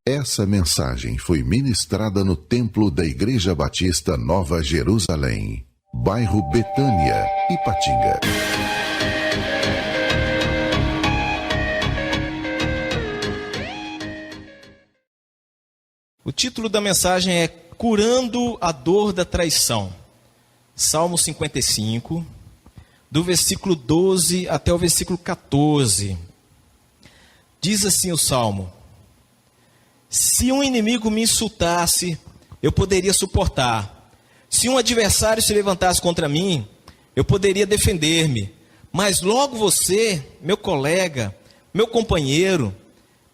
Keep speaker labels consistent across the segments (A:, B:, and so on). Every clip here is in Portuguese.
A: Essa mensagem foi ministrada no templo da Igreja Batista Nova Jerusalém, bairro Betânia, Ipatinga.
B: O título da mensagem é Curando a Dor da Traição. Salmo 55, do versículo 12 até o versículo 14. Diz assim o Salmo: Se um inimigo me insultasse, eu poderia suportar. Se um adversário se levantasse contra mim, eu poderia defender-me. Mas logo você, meu colega, meu companheiro,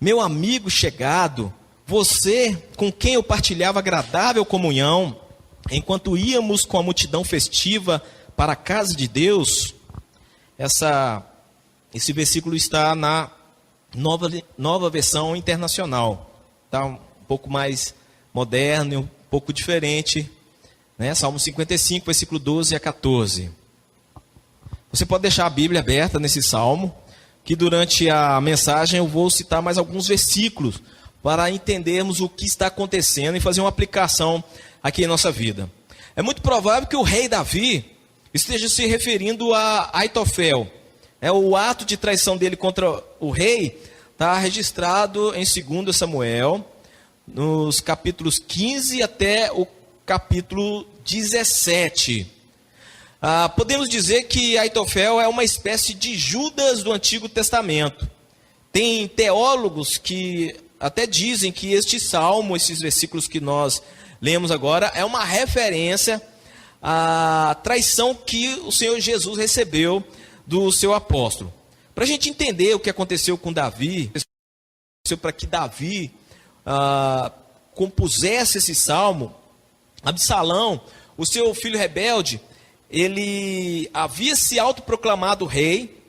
B: meu amigo chegado, você com quem eu partilhava agradável comunhão, enquanto íamos com a multidão festiva para a casa de Deus. Esse versículo está na nova versão internacional. Está um pouco mais moderno e um pouco diferente, né? Salmo 55, versículo 12 a 14. Você pode deixar a Bíblia aberta nesse salmo, que durante a mensagem eu vou citar mais alguns versículos para entendermos o que está acontecendo e fazer uma aplicação aqui em nossa vida. É muito provável que o rei Davi esteja se referindo a Aitofel. O ato de traição dele contra o rei está registrado em 2 Samuel, nos capítulos 15 até o capítulo 17. Podemos dizer que Aitofel é uma espécie de Judas do Antigo Testamento. Tem teólogos que até dizem que este salmo, esses versículos que nós lemos agora, é uma referência à traição que o Senhor Jesus recebeu do seu apóstolo. Para a gente entender o que aconteceu com Davi, para que Davi compusesse esse salmo, Absalão, o seu filho rebelde, ele havia se autoproclamado rei,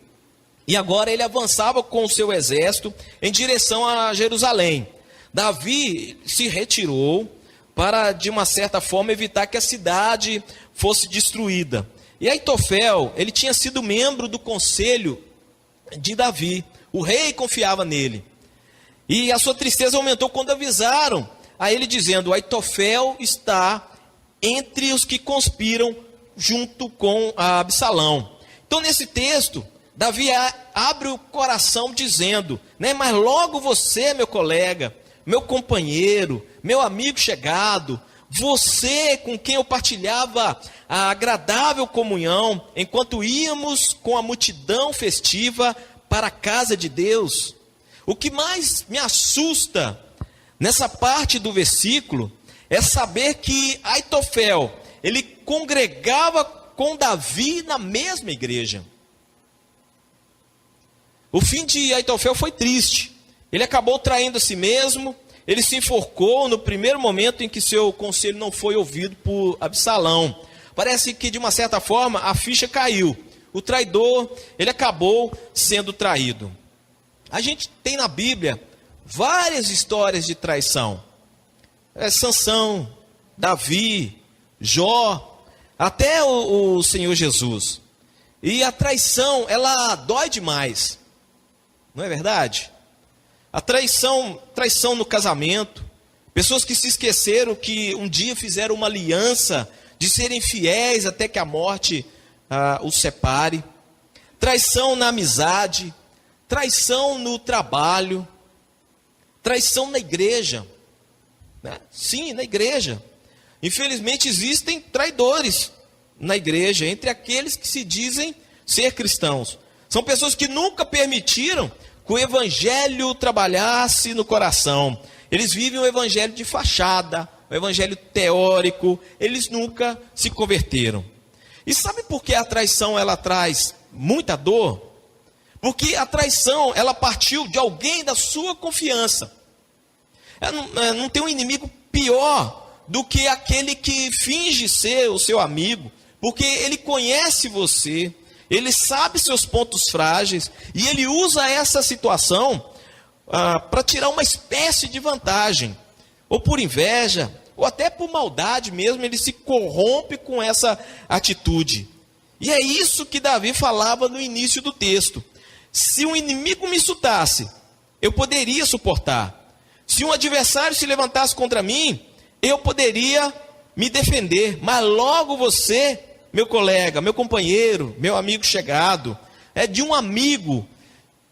B: e agora ele avançava com o seu exército em direção a Jerusalém. Davi se retirou para, de uma certa forma, evitar que a cidade fosse destruída. E Aitofel, ele tinha sido membro do conselho de Davi. O rei confiava nele. E a sua tristeza aumentou quando avisaram a ele dizendo: Aitofel está entre os que conspiram junto com Absalão. Então, nesse texto, Davi abre o coração dizendo, mas logo você, meu colega, meu companheiro, meu amigo chegado, você com quem eu partilhava a agradável comunhão, enquanto íamos com a multidão festiva para a casa de Deus. O que mais me assusta nessa parte do versículo é saber que Aitofel, ele congregava com Davi na mesma igreja. O fim de Aitofel foi triste. Ele acabou traindo a si mesmo. Ele se enforcou no primeiro momento em que seu conselho não foi ouvido por Absalão. Parece que, de uma certa forma, a ficha caiu. O traidor, ele acabou sendo traído. A gente tem na Bíblia várias histórias de traição. Sansão, Davi, Jó, até o Senhor Jesus. E a traição, ela dói demais. Não é verdade? A traição no casamento, pessoas que se esqueceram que um dia fizeram uma aliança de serem fiéis até que a morte os separe. Traição na amizade, traição no trabalho, traição na igreja. Sim, na igreja. Infelizmente existem traidores na igreja, entre aqueles que se dizem ser cristãos. São pessoas que nunca permitiram que o evangelho trabalhasse no coração. Eles vivem um evangelho de fachada, um evangelho teórico. Eles nunca se converteram. E sabe por que a traição ela traz muita dor? Porque a traição ela partiu de alguém da sua confiança. Não tem um inimigo pior do que aquele que finge ser o seu amigo, porque ele conhece você. Ele sabe seus pontos frágeis e ele usa essa situação para tirar uma espécie de vantagem. Ou por inveja, ou até por maldade mesmo, ele se corrompe com essa atitude. E é isso que Davi falava no início do texto. Se um inimigo me insultasse, eu poderia suportar. Se um adversário se levantasse contra mim, eu poderia me defender. Mas logo você, meu colega, meu companheiro, meu amigo chegado, de um amigo,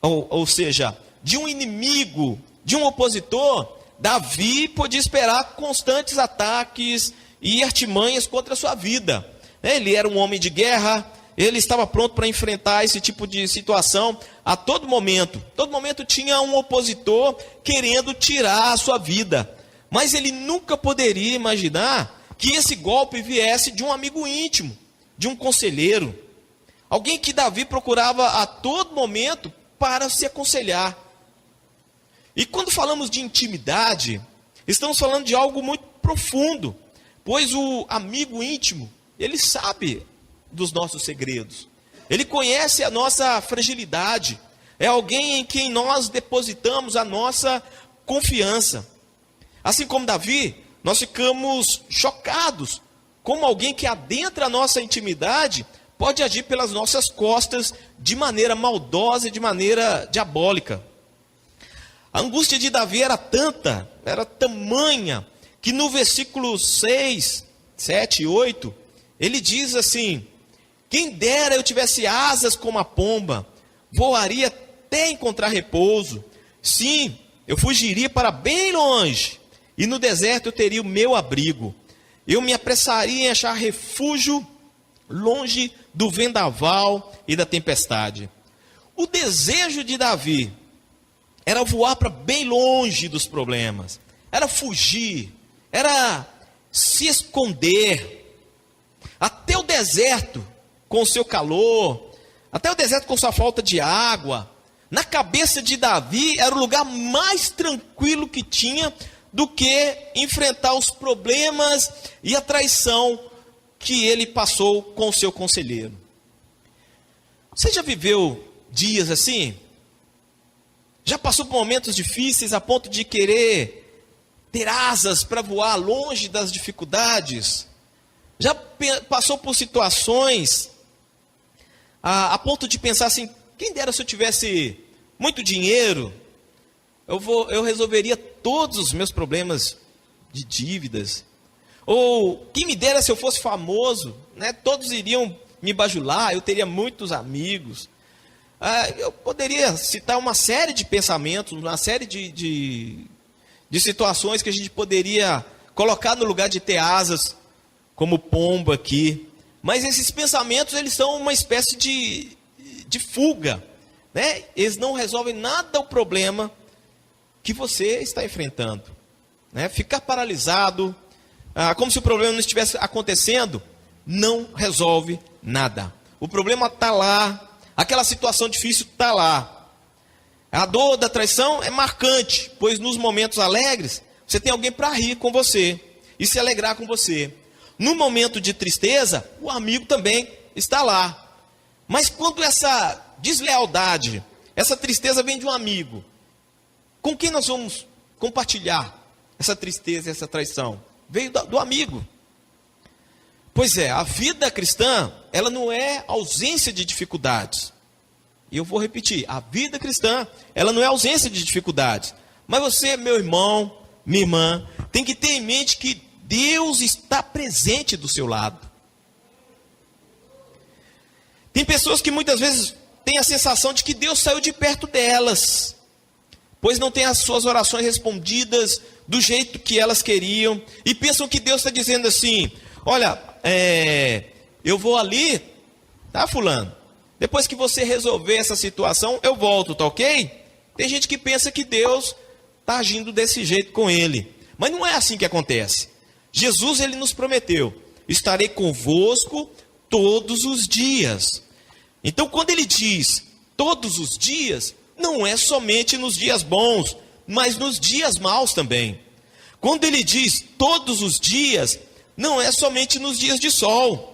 B: ou seja, de um inimigo, de um opositor, Davi podia esperar constantes ataques e artimanhas contra a sua vida. Ele era um homem de guerra, ele estava pronto para enfrentar esse tipo de situação a todo momento. Todo momento tinha um opositor querendo tirar a sua vida. Mas ele nunca poderia imaginar que esse golpe viesse de um amigo íntimo, de um conselheiro. Alguém que Davi procurava a todo momento para se aconselhar. E quando falamos de intimidade, estamos falando de algo muito profundo. Pois o amigo íntimo, ele sabe dos nossos segredos. Ele conhece a nossa fragilidade. É alguém em quem nós depositamos a nossa confiança. Assim como Davi, nós ficamos chocados como alguém que adentra a nossa intimidade pode agir pelas nossas costas de maneira maldosa e de maneira diabólica. A angústia de Davi era tanta, era tamanha, que no versículo 6, 7 e 8, ele diz assim: quem dera eu tivesse asas como a pomba, voaria até encontrar repouso. Sim, eu fugiria para bem longe, e no deserto eu teria o meu abrigo. Eu me apressaria em achar refúgio longe do vendaval e da tempestade. O desejo de Davi era voar para bem longe dos problemas, era fugir, era se esconder, até o deserto com o seu calor, até o deserto com sua falta de água. Na cabeça de Davi era o lugar mais tranquilo que tinha do que enfrentar os problemas e a traição que ele passou com o seu conselheiro. Você já viveu dias assim? Já passou por momentos difíceis a ponto de querer ter asas para voar longe das dificuldades? Já passou por situações a ponto de pensar assim: quem dera se eu tivesse muito dinheiro, eu resolveria todos os meus problemas de dívidas. Ou quem me dera se eu fosse famoso, né? Todos iriam me bajular, eu teria muitos amigos. Eu poderia citar uma série de pensamentos, uma série de situações que a gente poderia colocar no lugar de ter asas, como pomba aqui. Mas esses pensamentos, eles são uma espécie de fuga, né? Eles não resolvem nada o problema que você está enfrentando, né? Ficar paralisado, como se o problema não estivesse acontecendo, não resolve nada. O problema está lá. Aquela situação difícil está lá. A dor da traição é marcante, pois nos momentos alegres, você tem alguém para rir com você e se alegrar com você. No momento de tristeza, o amigo também está lá. Mas quando essa deslealdade, essa tristeza vem de um amigo, com quem nós vamos compartilhar essa tristeza e essa traição? Veio do amigo. Pois é, a vida cristã, ela não é ausência de dificuldades. E eu vou repetir, a vida cristã, ela não é ausência de dificuldades. Mas você, meu irmão, minha irmã, tem que ter em mente que Deus está presente do seu lado. Tem pessoas que muitas vezes têm a sensação de que Deus saiu de perto delas, pois não tem as suas orações respondidas do jeito que elas queriam, e pensam que Deus está dizendo assim: olha, eu vou ali, tá, fulano? Depois que você resolver essa situação, eu volto, tá ok? Tem gente que pensa que Deus está agindo desse jeito com ele. Mas não é assim que acontece. Jesus, ele nos prometeu: estarei convosco todos os dias. Então, quando ele diz todos os dias, não é somente nos dias bons, mas nos dias maus também. Quando ele diz todos os dias, não é somente nos dias de sol,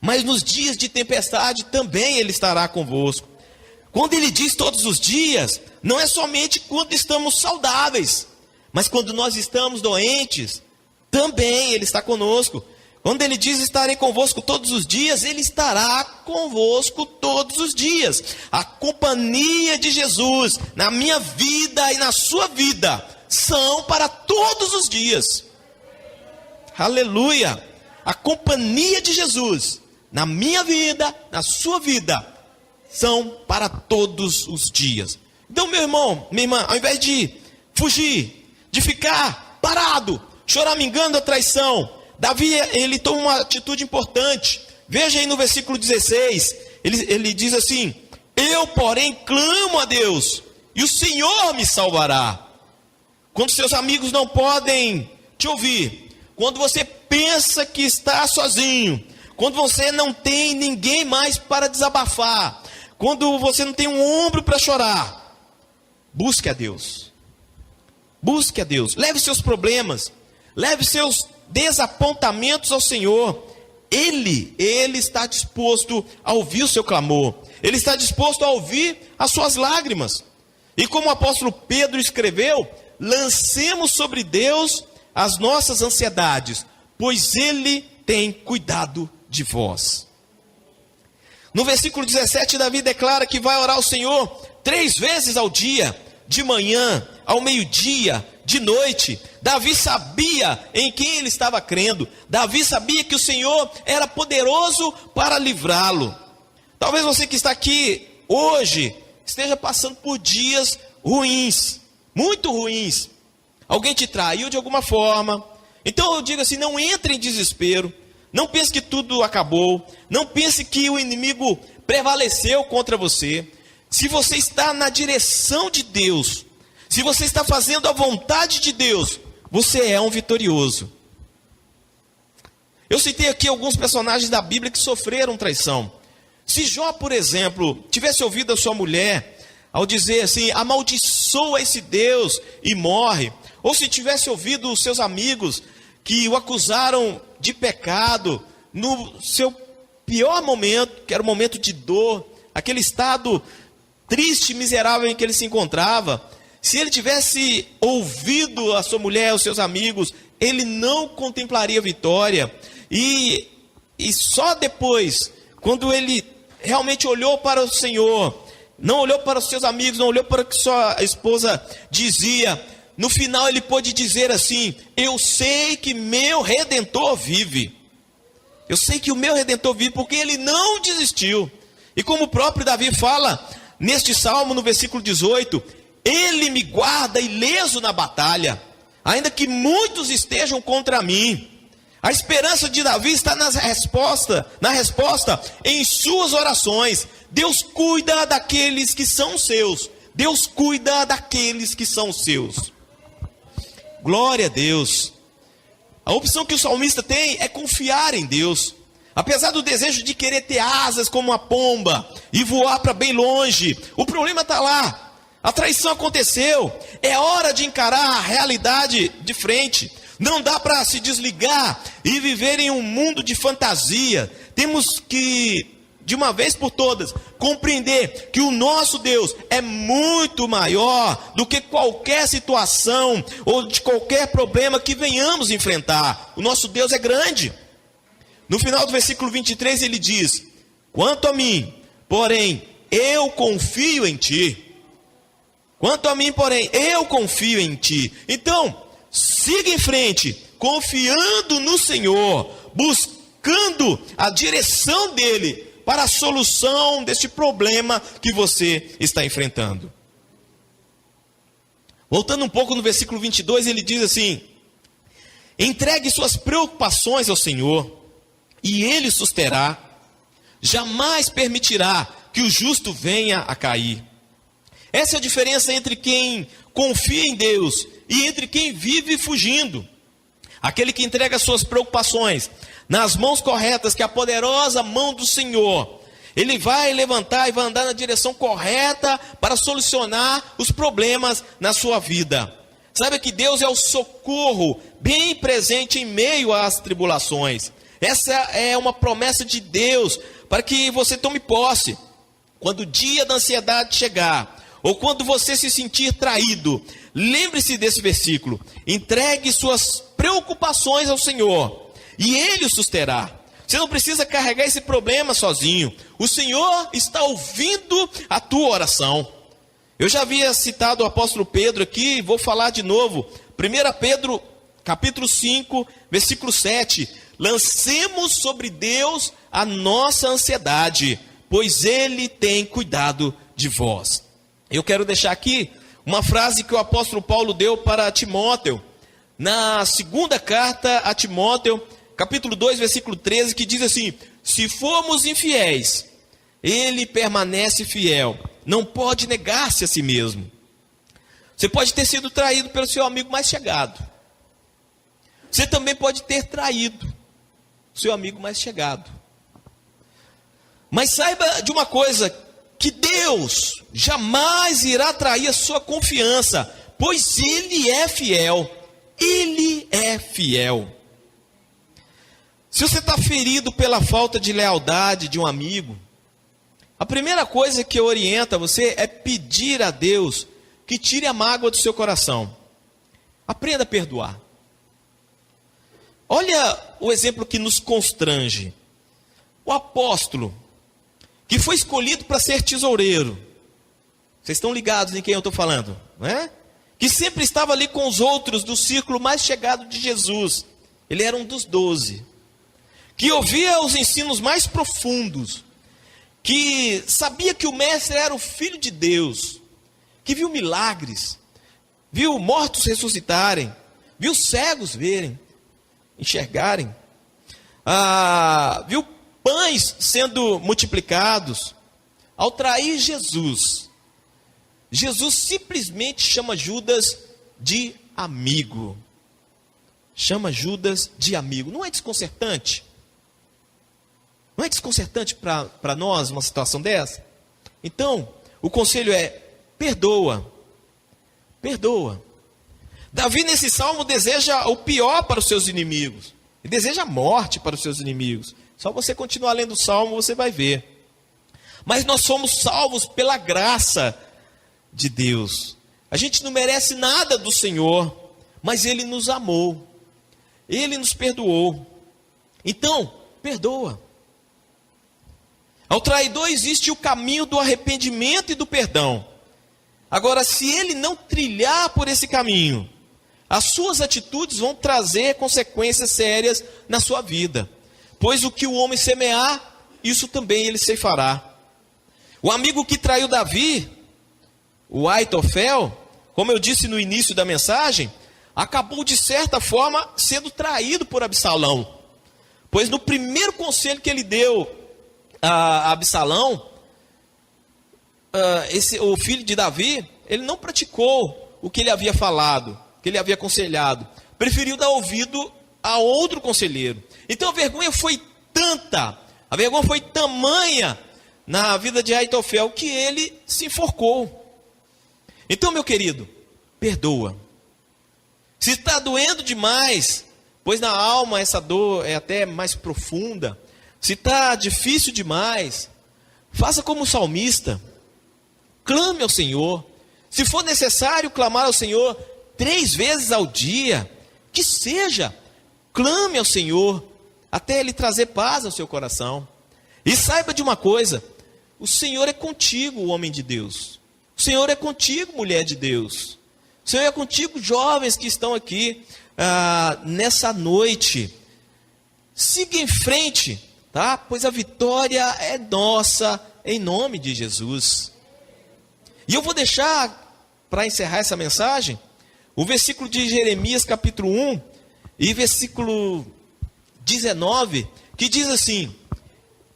B: mas nos dias de tempestade também ele estará convosco. Quando ele diz todos os dias, não é somente quando estamos saudáveis, mas quando nós estamos doentes, também ele está conosco. Quando ele diz estarei convosco todos os dias, ele estará convosco todos os dias. A companhia de Jesus na minha vida e na sua vida são para todos os dias. Aleluia! A companhia de Jesus na minha vida, na sua vida, são para todos os dias. Então, meu irmão, minha irmã, ao invés de fugir, de ficar parado, choramingando a traição, Davi, ele toma uma atitude importante. Veja aí no versículo 16, ele diz assim: eu, porém, clamo a Deus, e o Senhor me salvará. Quando seus amigos não podem te ouvir, quando você pensa que está sozinho, quando você não tem ninguém mais para desabafar, quando você não tem um ombro para chorar, busque a Deus. Busque a Deus. Leve seus problemas, leve seus desapontamentos ao Senhor. Ele está disposto a ouvir o seu clamor. Ele está disposto a ouvir as suas lágrimas. E como o apóstolo Pedro escreveu, lancemos sobre Deus as nossas ansiedades, pois Ele tem cuidado de vós. No versículo 17, Davi declara que vai orar ao Senhor 3 vezes ao dia, de manhã, ao meio-dia, de noite. Davi sabia em quem ele estava crendo. Davi sabia que o Senhor era poderoso para livrá-lo. Talvez você que está aqui hoje esteja passando por dias ruins, muito ruins. Alguém te traiu de alguma forma. Então eu digo assim, não entre em desespero. Não pense que tudo acabou. Não pense que o inimigo prevaleceu contra você. Se você está na direção de Deus, se você está fazendo a vontade de Deus, você é um vitorioso. Eu citei aqui alguns personagens da Bíblia que sofreram traição. Se Jó, por exemplo, tivesse ouvido a sua mulher ao dizer assim, amaldiçoa esse Deus e morre, ou se tivesse ouvido os seus amigos que o acusaram de pecado no seu pior momento, que era o momento de dor, aquele estado triste e miserável em que ele se encontrava, se ele tivesse ouvido a sua mulher, os seus amigos, ele não contemplaria vitória. E só depois, quando ele realmente olhou para o Senhor, não olhou para os seus amigos, não olhou para o que sua esposa dizia, no final ele pôde dizer assim, eu sei que meu Redentor vive. Eu sei que o meu Redentor vive, porque ele não desistiu. E como o próprio Davi fala, neste salmo, no versículo 18, ele me guarda ileso na batalha, ainda que muitos estejam contra mim. A esperança de Davi está na resposta em suas orações. Deus cuida daqueles que são seus. Deus cuida daqueles que são seus. Glória a Deus. A opção que o salmista tem é confiar em Deus. Apesar do desejo de querer ter asas como uma pomba e voar para bem longe, o problema está lá. A traição aconteceu. É hora de encarar a realidade de frente. Não dá para se desligar e viver em um mundo de fantasia. Temos que, de uma vez por todas, compreender que o nosso Deus é muito maior do que qualquer situação ou de qualquer problema que venhamos enfrentar. O nosso Deus é grande. No final do versículo 23 ele diz, quanto a mim, porém, eu confio em ti. Quanto a mim, porém, eu confio em ti. Então, siga em frente, confiando no Senhor, buscando a direção dele para a solução deste problema que você está enfrentando. Voltando um pouco no versículo 22, ele diz assim, entregue suas preocupações ao Senhor, e ele susterá, jamais permitirá que o justo venha a cair. Essa é a diferença entre quem confia em Deus e entre quem vive fugindo. Aquele que entrega suas preocupações nas mãos corretas, que é a poderosa mão do Senhor, ele vai levantar e vai andar na direção correta para solucionar os problemas na sua vida. Saiba que Deus é o socorro bem presente em meio às tribulações. Essa é uma promessa de Deus para que você tome posse. Quando o dia da ansiedade chegar, ou quando você se sentir traído, lembre-se desse versículo. Entregue suas preocupações ao Senhor, e Ele o susterá. Você não precisa carregar esse problema sozinho. O Senhor está ouvindo a tua oração. Eu já havia citado o apóstolo Pedro aqui, vou falar de novo. 1 Pedro, capítulo 5, versículo 7. Lancemos sobre Deus a nossa ansiedade, pois Ele tem cuidado de vós. Eu quero deixar aqui uma frase que o apóstolo Paulo deu para Timóteo, na segunda carta a Timóteo, capítulo 2, versículo 13, que diz assim: se formos infiéis, Ele permanece fiel, não pode negar-se a si mesmo. Você pode ter sido traído pelo seu amigo mais chegado. Você também pode ter traído o seu amigo mais chegado. Mas saiba de uma coisa, que Deus jamais irá trair a sua confiança, pois Ele é fiel. Ele é fiel. Se você está ferido pela falta de lealdade de um amigo, a primeira coisa que eu oriento a você é pedir a Deus que tire a mágoa do seu coração. Aprenda a perdoar. Olha o exemplo que nos constrange. O apóstolo, que foi escolhido para ser tesoureiro. Vocês estão ligados em quem eu estou falando, não é? Que sempre estava ali com os outros do círculo mais chegado de Jesus. Ele era um dos 12. Que ouvia os ensinos mais profundos. Que sabia que o mestre era o Filho de Deus. Que viu milagres. Viu mortos ressuscitarem. Viu cegos verem, enxergarem. Viu pães sendo multiplicados. Ao trair Jesus, Jesus simplesmente chama Judas de amigo. Chama Judas de amigo. Não é desconcertante? Não é desconcertante para nós uma situação dessa? Então, o conselho é: perdoa. Perdoa. Davi nesse salmo deseja o pior para os seus inimigos. Ele deseja a morte para os seus inimigos. Só você continuar lendo o salmo, você vai ver. Mas nós somos salvos pela graça de Deus. A gente não merece nada do Senhor, mas Ele nos amou. Ele nos perdoou. Então, perdoa. Ao traidor existe o caminho do arrependimento e do perdão. Agora, se ele não trilhar por esse caminho, as suas atitudes vão trazer consequências sérias na sua vida. Pois o que o homem semear, isso também ele ceifará. O amigo que traiu Davi, o Aitofel, como eu disse no início da mensagem, acabou de certa forma sendo traído por Absalão. Pois no primeiro conselho que ele deu a Absalão, o filho de Davi, ele não praticou o que ele havia falado, que ele havia aconselhado. Preferiu dar ouvido a outro conselheiro. Então a vergonha foi tanta, a vergonha foi tamanha na vida de Aitofel que ele se enforcou. Então, meu querido, perdoa. Se está doendo demais, pois na alma essa dor é até mais profunda. Se está difícil demais, faça como o salmista. Clame ao Senhor. Se for necessário clamar ao Senhor 3 vezes ao dia, que seja, clame ao Senhor, até Ele trazer paz ao seu coração. E saiba de uma coisa: o Senhor é contigo, homem de Deus. O Senhor é contigo, mulher de Deus. O Senhor é contigo, jovens que estão aqui nessa noite. Siga em frente, tá? Pois a vitória é nossa, em nome de Jesus. E eu vou deixar, para encerrar essa mensagem, o versículo de Jeremias capítulo 1 e versículo 19, que diz assim: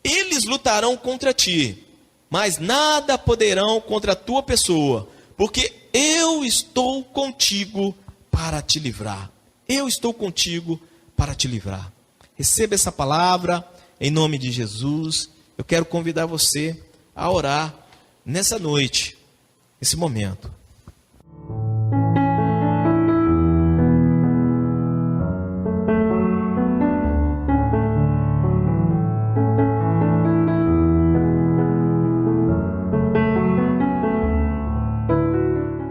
B: eles lutarão contra ti, mas nada poderão contra a tua pessoa, porque eu estou contigo para te livrar. Eu estou contigo para te livrar. Receba essa palavra em nome de Jesus. Eu quero convidar você a orar nessa noite, nesse momento.